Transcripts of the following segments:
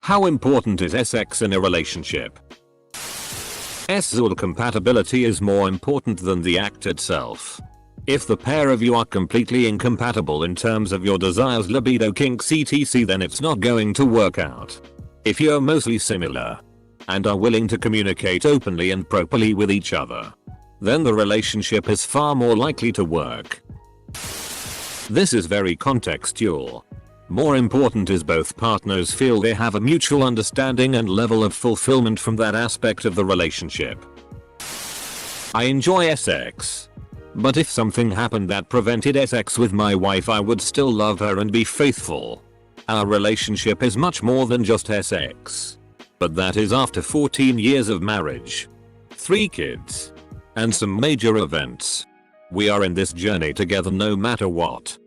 How important is sex in a relationship? Sexual compatibility is more important than the act itself. If the pair of you are completely incompatible in terms of your desires, libido, kinks, etc., then it's not going to work out. If you're mostly similar and are willing to communicate openly and properly with each other, then the relationship is far more likely to work. This is very contextual. More important is both partners feel they have a mutual understanding and level of fulfillment from that aspect of the relationship. I enjoy sex. But if something happened that prevented sex with my wife, I would still love her and be faithful. Our relationship is much more than just sex. But that is after 14 years of marriage, 3 kids, and some major events. We are in this journey together no matter what.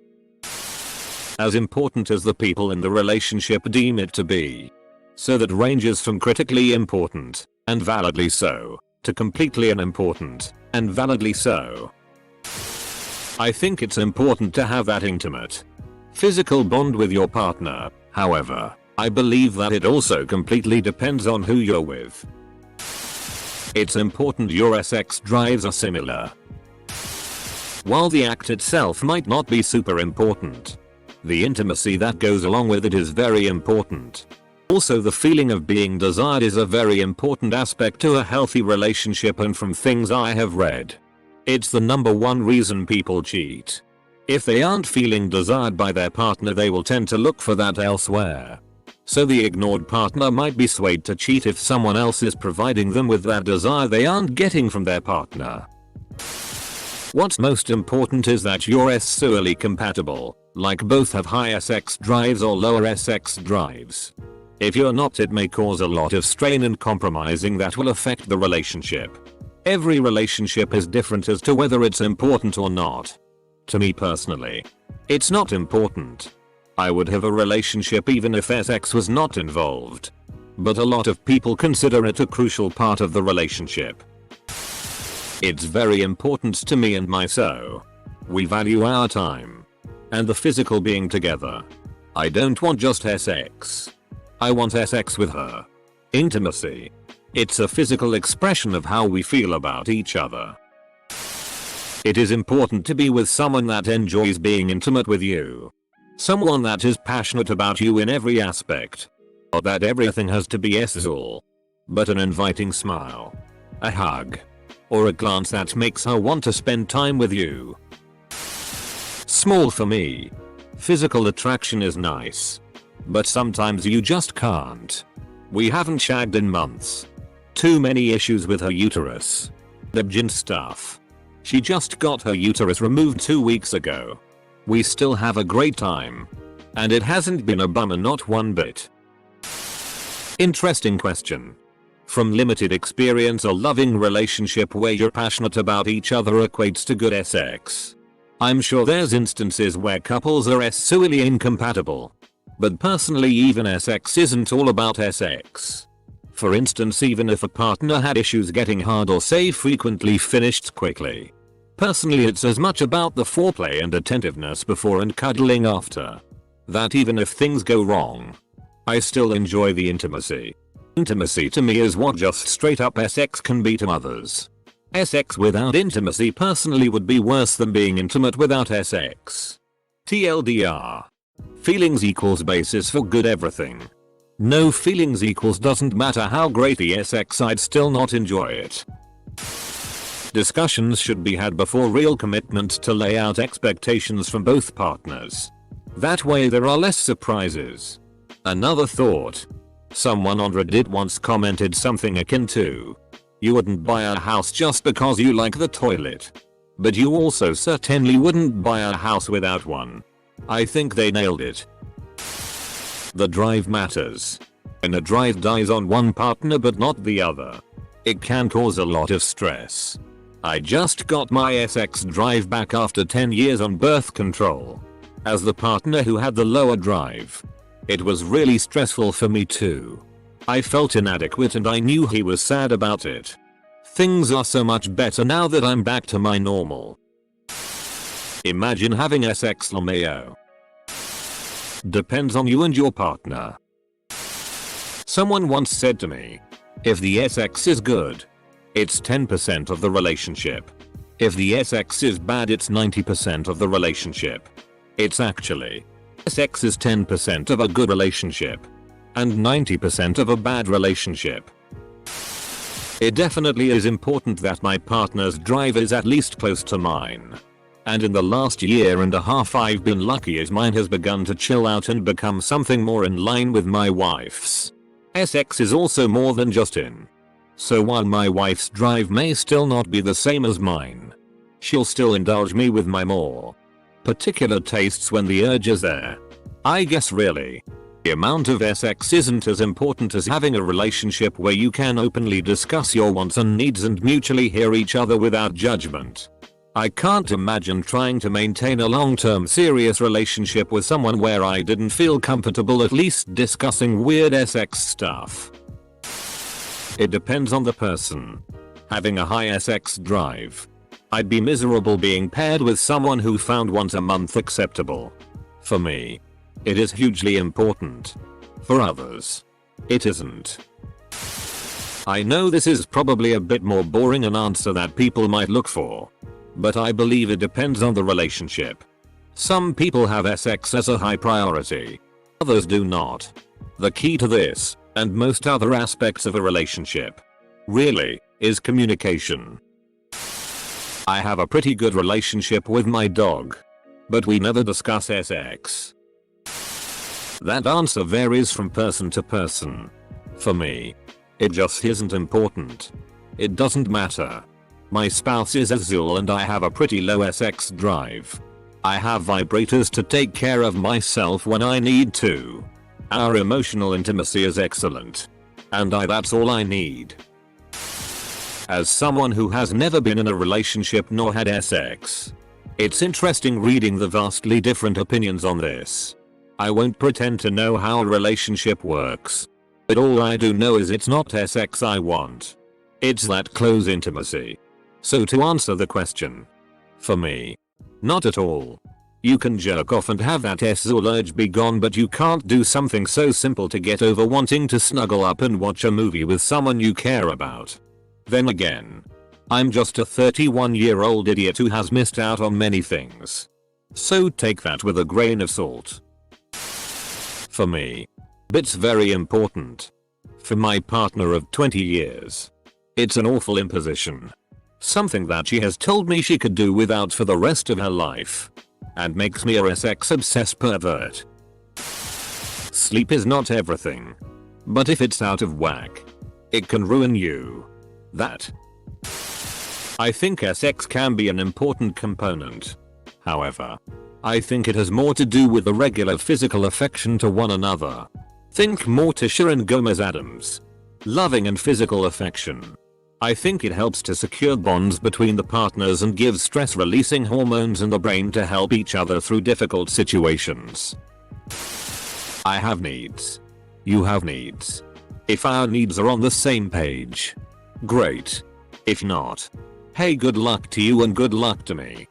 As important as the people in the relationship deem it to be. So that ranges from critically important, and validly so, to completely unimportant, and validly so. I think it's important to have that intimate, physical bond with your partner. However, I believe that it also completely depends on who you're with. It's important your sex drives are similar. While the act itself might not be super important, the intimacy that goes along with it is very important. Also, the feeling of being desired is a very important aspect to a healthy relationship, and from things I have read, it's the #1 reason people cheat. If they aren't feeling desired by their partner, they will tend to look for that elsewhere. So the ignored partner might be swayed to cheat if someone else is providing them with that desire they aren't getting from their partner. What's most important is that you're sexually compatible, like both have higher sex drives or lower sex drives. If you're not, it may cause a lot of strain and compromising that will affect the relationship. Every relationship is different as to whether it's important or not. To me personally, it's not important. I would have a relationship even if sex was not involved. But a lot of people consider it a crucial part of the relationship. It's very important to me and my so. We value our time and the physical being together. I don't want just sex. I want sex with her. Intimacy. It's a physical expression of how we feel about each other. It is important to be with someone that enjoys being intimate with you. Someone that is passionate about you in every aspect. Not that everything has to be sexual, but an inviting smile, a hug, or a glance that makes her want to spend time with you. Small for me. Physical attraction is nice, but sometimes you just can't. We haven't shagged in months. Too many issues with her uterus. The gin stuff. She just got her uterus removed 2 weeks ago. We still have a great time. And it hasn't been a bummer, not one bit. Interesting question. From limited experience, a loving relationship where you're passionate about each other equates to good sex. I'm sure there's instances where couples are sexually incompatible. But personally, even sex isn't all about sex. For instance, even if a partner had issues getting hard or say frequently finished quickly. Personally, it's as much about the foreplay and attentiveness before and cuddling after. That even if things go wrong, I still enjoy the intimacy. Intimacy to me is what just straight up sex can be to others. Sex without intimacy personally would be worse than being intimate without sex. TLDR. Feelings equals basis for good everything. No feelings equals doesn't matter how great the sex, I'd still not enjoy it. Discussions should be had before real commitment to lay out expectations from both partners. That way there are less surprises. Another thought. Someone on Reddit once commented something akin to, "You wouldn't buy a house just because you like the toilet. But you also certainly wouldn't buy a house without one." I think they nailed it. The drive matters. When a drive dies on one partner but not the other, it can cause a lot of stress. I just got my sex drive back after 10 years on birth control. As the partner who had the lower drive, it was really stressful for me too. I felt inadequate and I knew he was sad about it. Things are so much better now that I'm back to my normal. Imagine having sex LMAO. Depends on you and your partner. Someone once said to me, if the sex is good, it's 10% of the relationship. If the sex is bad, it's 90% of the relationship. It's actually, sex is 10% of a good relationship and 90% of a bad relationship. It definitely is important that my partner's drive is at least close to mine. And in the last year and a half I've been lucky as mine has begun to chill out and become something more in line with my wife's. Sex is also more than just in. So while my wife's drive may still not be the same as mine, she'll still indulge me with my more particular tastes when the urge is there. I guess really, the amount of sex isn't as important as having a relationship where you can openly discuss your wants and needs and mutually hear each other without judgment. I can't imagine trying to maintain a long-term serious relationship with someone where I didn't feel comfortable at least discussing weird sex stuff. It depends on the person. Having a high sex drive, I'd be miserable being paired with someone who found once a month acceptable. For me, it is hugely important. For others, it isn't. I know this is probably a bit more boring an answer that people might look for, but I believe it depends on the relationship. Some people have sex as a high priority. Others do not. The key to this, and most other aspects of a relationship, really, is communication. I have a pretty good relationship with my dog, but we never discuss sex. That answer varies from person to person. For me, it just isn't important. It doesn't matter. My spouse is Azul and I have a pretty low sex drive. I have vibrators to take care of myself when I need to. Our emotional intimacy is excellent. And that's all I need. As someone who has never been in a relationship nor had sex, it's interesting reading the vastly different opinions on this. I won't pretend to know how a relationship works, but all I do know is it's not sex I want. It's that close intimacy. So to answer the question, for me, not at all. You can jerk off and have that Azul urge be gone, but you can't do something so simple to get over wanting to snuggle up and watch a movie with someone you care about. Then again, I'm just a 31-year-old idiot who has missed out on many things. So take that with a grain of salt. For me, it's very important. For my partner of 20 years, it's an awful imposition. Something that she has told me she could do without for the rest of her life. And makes me a sex-obsessed pervert. Sleep is not everything. But if it's out of whack, it can ruin you. I think sex can be an important component. However, I think it has more to do with the regular physical affection to one another. Think Morticia and Gomez Addams. Loving and physical affection. I think it helps to secure bonds between the partners and gives stress-releasing hormones in the brain to help each other through difficult situations. I have needs. You have needs. If our needs are on the same page, great. If not, hey, good luck to you and good luck to me.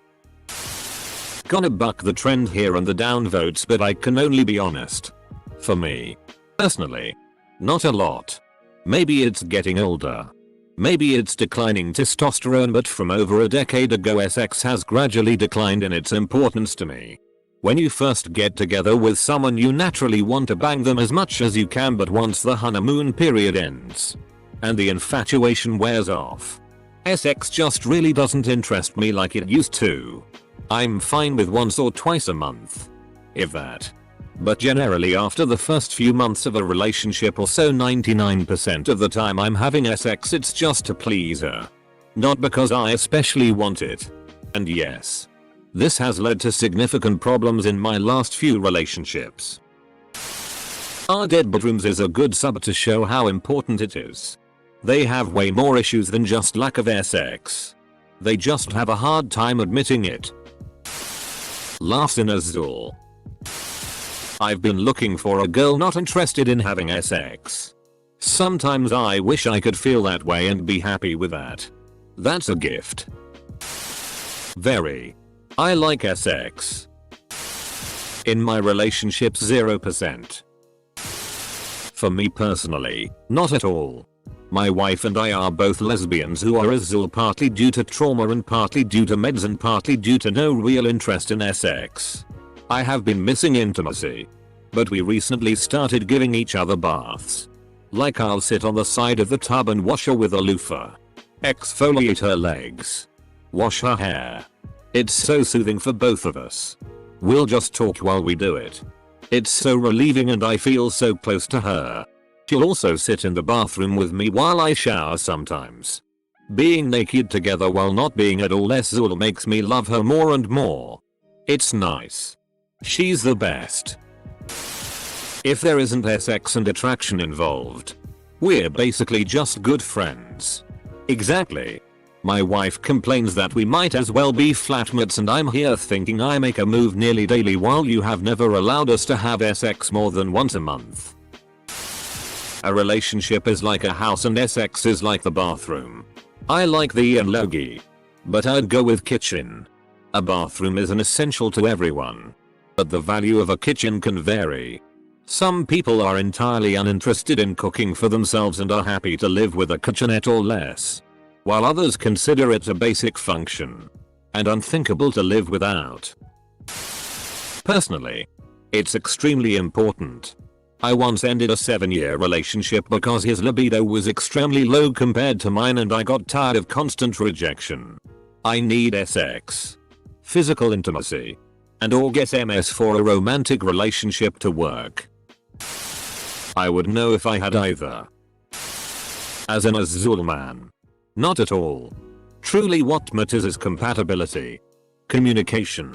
Gonna buck the trend here and the downvotes, but I can only be honest. For me, personally, not a lot. Maybe it's getting older. Maybe it's declining testosterone, but from over a decade ago sex has gradually declined in its importance to me. When you first get together with someone you naturally want to bang them as much as you can, but once the honeymoon period ends and the infatuation wears off, sex just really doesn't interest me like it used to. I'm fine with once or twice a month, if that. But generally after the first few months of a relationship or so, 99% of the time I'm having sex, it's just to please her. Not because I especially want it. And yes, this has led to significant problems in my last few relationships. Our dead bedrooms is a good sub to show how important it is. They have way more issues than just lack of sex. They just have a hard time admitting it. Laughs in Azul. I've been looking for a girl not interested in having sex. Sometimes I wish I could feel that way and be happy with that. That's a gift. Very. I like sex. In my relationships 0%. For me personally, not at all. My wife and I are both lesbians who are Azul partly due to trauma and partly due to meds and partly due to no real interest in sex. I have been missing intimacy. But we recently started giving each other baths. Like I'll sit on the side of the tub and wash her with a loofah. Exfoliate her legs. Wash her hair. It's so soothing for both of us. We'll just talk while we do it. It's so relieving and I feel so close to her. She'll also sit in the bathroom with me while I shower sometimes. Being naked together while not being at all Azul makes me love her more and more. It's nice. She's the best. If there isn't sex and attraction involved, we're basically just good friends. Exactly. My wife complains that we might as well be flatmates and I'm here thinking I make a move nearly daily while you have never allowed us to have sex more than once a month. A relationship is like a house and sex is like the bathroom. I like the analogy, but I'd go with kitchen. A bathroom is an essential to everyone, but the value of a kitchen can vary. Some people are entirely uninterested in cooking for themselves and are happy to live with a kitchenette or less, while others consider it a basic function and unthinkable to live without. Personally, it's extremely important. I once ended a 7-year relationship because his libido was extremely low compared to mine and I got tired of constant rejection. I need sex, physical intimacy, and orgasms for a romantic relationship to work. I would know if I had either. As an Azul man. Not at all. Truly what matters is compatibility, communication,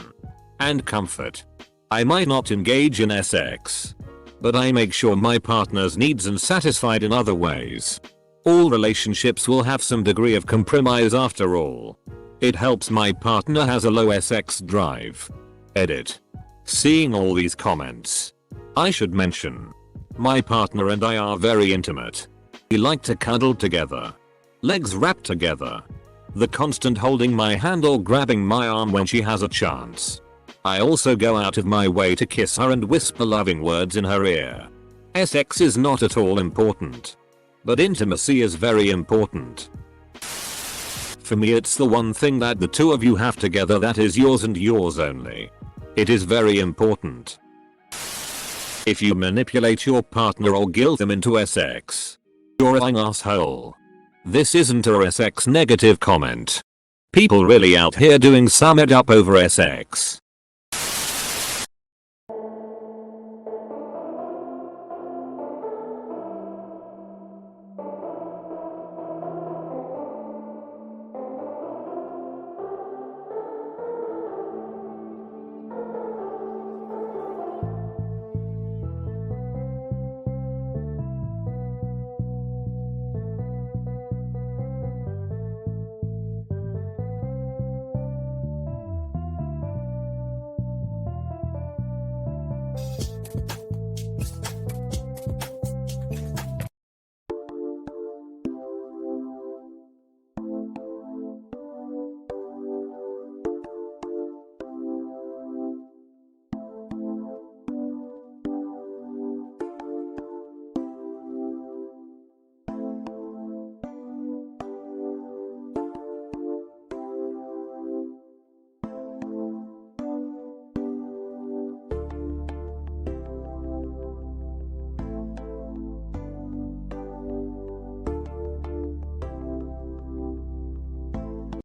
and comfort. I might not engage in sex, but I make sure my partner's needs are satisfied in other ways. All relationships will have some degree of compromise after all. It helps my partner has a low sex drive. Edit. Seeing all these comments, I should mention, my partner and I are very intimate. We like to cuddle together, legs wrapped together, the constant holding my hand or grabbing my arm when she has a chance. I also go out of my way to kiss her and whisper loving words in her ear. Sex is not at all important, but intimacy is very important. For me it's the one thing that the two of you have together that is yours and yours only. It is very important. If you manipulate your partner or guilt them into sex, you're an asshole. This isn't a sex negative comment. People really out here doing sum it up over sex.